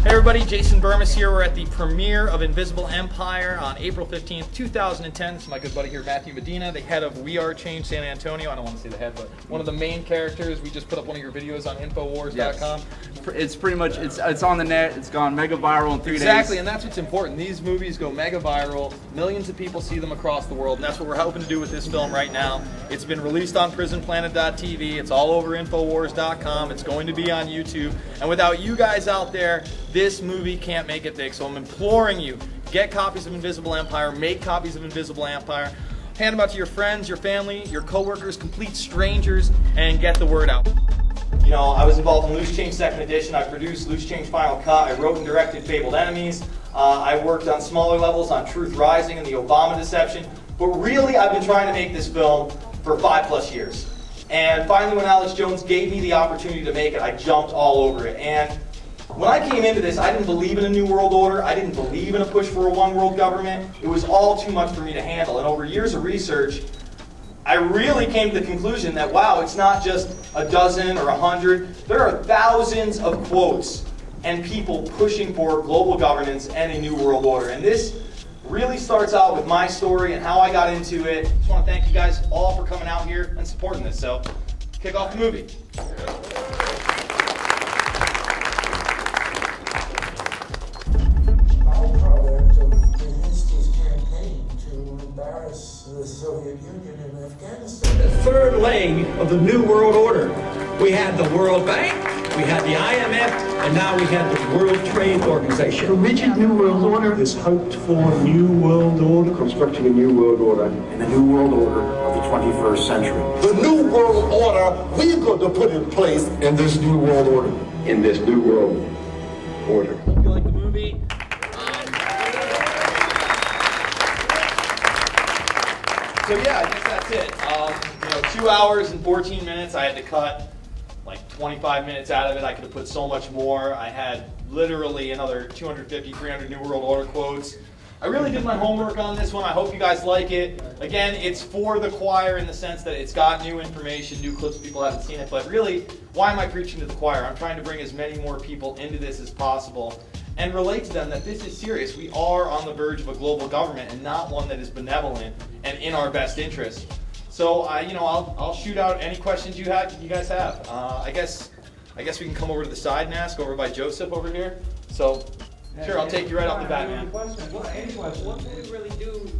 Hey everybody, Jason Burmis here. We're at the premiere of Invisible Empire on April 15th, 2010. This is my good buddy here, Matthew Medina, the head of We Are Change San Antonio. I don't want to say the head, but one of the main characters. We just put up one of your videos on Infowars.com. Yes. It's pretty much, it's on the net, it's gone mega viral in 3 days. Exactly, and that's what's important. These movies go mega viral. Millions of people see them across the world, and that's what we're hoping to do with this film right now. It's been released on PrisonPlanet.tv. It's all over Infowars.com. It's going to be on YouTube. And without you guys out there, this movie can't make it big. So I'm imploring you, get copies of Invisible Empire, make copies of Invisible Empire, hand them out to your friends, your family, your coworkers, complete strangers, and get the word out. You know, I was involved in Loose Change 2nd Edition. I produced Loose Change Final Cut. I wrote and directed Fabled Enemies. I worked on smaller levels on Truth Rising and the Obama Deception. But really, I've been trying to make this film for 5+ years. And finally, when Alex Jones gave me the opportunity to make it, I jumped all over it. And when I came into this, I didn't believe in a new world order. I didn't believe in a push for a one world government. It was all too much for me to handle. And over years of research, I really came to the conclusion that, wow, it's not just a dozen or 100. There are thousands of quotes and people pushing for global governance and a new world order. And this really starts out with my story and how I got into it. I just want to thank you guys all for coming out here and supporting this. So, kick off the movie. The Soviet Union and Afghanistan. The third leg of the New World Order. We had the World Bank, we had the IMF, and now we had the World Trade Organization. The rigid New World Order is hoped for New World Order, constructing a New World Order in the New World Order of the 21st century. The New World Order we're going to put in place In this New World Order. In this New World Order. Hope you like the movie. So yeah, I guess that's it. 2 hours and 14 minutes. I had to cut like 25 minutes out of it. I could have put so much more. I had literally another 250, 300 New World Order quotes. I really did my homework on this one. I hope you guys like it. Again, it's for the choir in the sense that it's got new information, new clips, people haven't seen it. But really, why am I preaching to the choir? I'm trying to bring as many more people into this as possible and relate to them that this is serious. We are on the verge of a global government and not one that is benevolent and in our best interest. So I'll shoot out any questions you guys have. I guess we can come over to the side and ask over by Joseph over here. So sure, I'll take you right off the bat, man. Any question? What can we really do?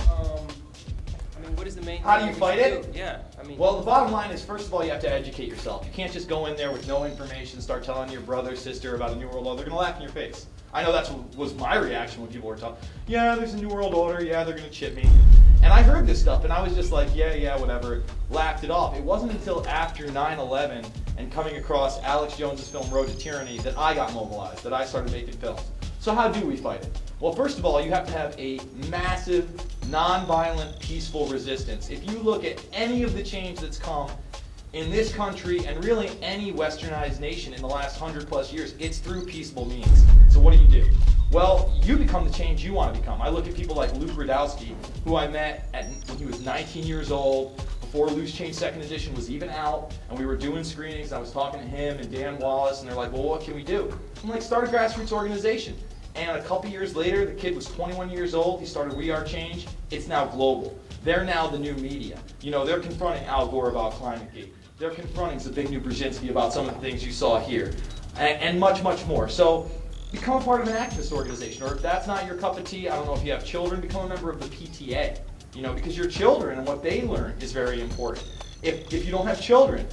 What is the main? How do you fight it? Yeah, Well, the bottom line is, first of all, you have to educate yourself. You can't just go in there with no information, start telling your brother, sister about a new world order. They're gonna laugh in your face. I know that's what was my reaction when people were talking. Yeah, there's a new world order. Yeah, they're gonna chip me. And I heard this stuff, and I was just like, yeah, whatever. Laughed it off. It wasn't until after 9/11 and coming across Alex Jones's film Road to Tyranny that I got mobilized, that I started making films. So how do we fight it? Well, first of all, you have to have a massive, non-violent, peaceful resistance. If you look at any of the change that's come in this country and really any westernized nation in the last 100+ years, it's through peaceful means. So what do? Well, you become the change you want to become. I look at people like Luke Rudowski, who I met when he was 19 years old, before Loose Change 2nd Edition was even out, and we were doing screenings. I was talking to him and Dan Wallace, and they're like, well, what can we do? I'm like, start a grassroots organization. And a couple years later, the kid was 21 years old. He started We Are Change. It's now global. They're now the new media. They're confronting Al Gore about ClimateGate. They're confronting Zbigniew Brzezinski about some of the things you saw here, and much, much more. So become a part of an activist organization, or if that's not your cup of tea, I don't know if you have children, become a member of the PTA. Because your children and what they learn is very important. If you don't have children,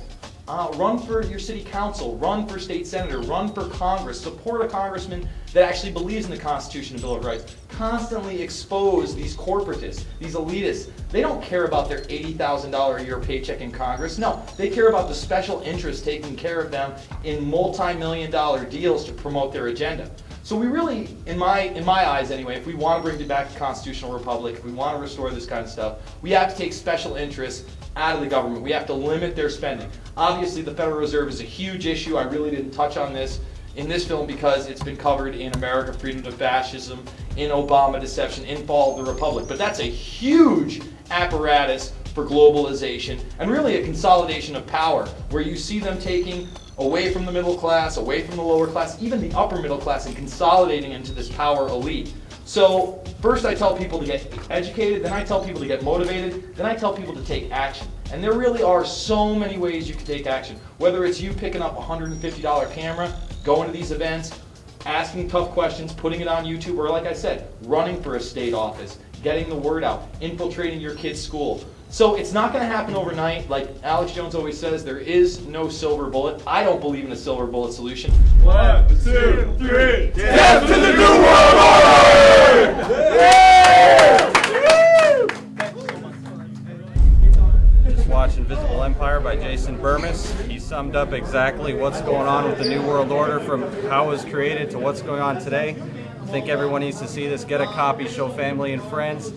run for your city council, run for state senator, run for Congress, support a congressman that actually believes in the Constitution and Bill of Rights. Constantly expose these corporatists, these elitists. They don't care about their $80,000 a year paycheck in Congress. No, they care about the special interests taking care of them in multi-million-dollar deals to promote their agenda. So we really, in my eyes anyway, if we want to bring back a constitutional republic, if we want to restore this kind of stuff, we have to take special interests out of the government. We have to limit their spending. Obviously, the Federal Reserve is a huge issue. I really didn't touch on this in this film because it's been covered in America, Freedom to Fascism, in Obama Deception, in Fall of the Republic. But that's a huge apparatus for globalization and really a consolidation of power where you see them taking away from the middle class, away from the lower class, even the upper middle class, and consolidating into this power elite. So first I tell people to get educated, then I tell people to get motivated, then I tell people to take action. And there really are so many ways you can take action. Whether it's you picking up a $150 camera, going to these events, asking tough questions, putting it on YouTube, or like I said, running for a state office, getting the word out, infiltrating your kid's school. So it's not going to happen overnight. Like Alex Jones always says, there is no silver bullet. I don't believe in a silver bullet solution. 1, 2, 3, Death to the New World Order! Just watched Invisible Empire by Jason Burmis. He summed up exactly what's going on with the New World Order from how it was created to what's going on today. I think everyone needs to see this. Get a copy, show family and friends.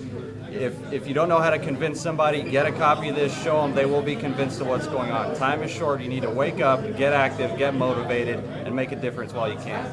If you don't know how to convince somebody, get a copy of this, show them, they will be convinced of what's going on. Time is short. You need to wake up, get active, get motivated, and make a difference while you can.